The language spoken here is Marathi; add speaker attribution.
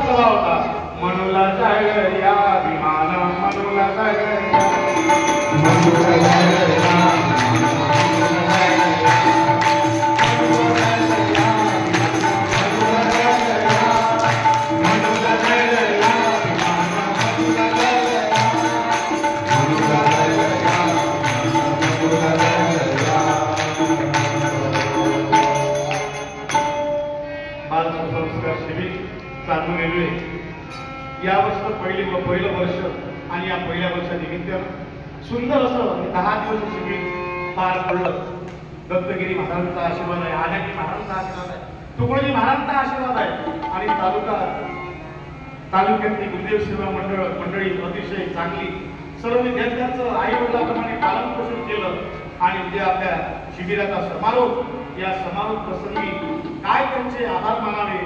Speaker 1: बसला होता मनूला जागया विमान मनूला जागया मनूला जागया चालू रेल्वे या वर्षाचं पहिलं वर्ष आणि या पहिल्या वर्षानिमित्त सुंदर असं 10 दिवस शिबिर पार पडलं. दत्तगिरी महाराजांचा आशीर्वाद आहे, आढाकी महाराजांचा आशीर्वाद आहे, तुकडोजी महाराजांचा आशीर्वाद आहे आणि तालुक्यातली गुरुदेव सेवा मंडळी अतिशय चांगली. सर्व विद्यार्थ्यांचं आई वडिलांप्रमाणे पालनपोषण केलं आणि उद्या आपल्या शिबिराचा समारोप. या समारोप प्रसंगी काय त्यांचे आभार मानावे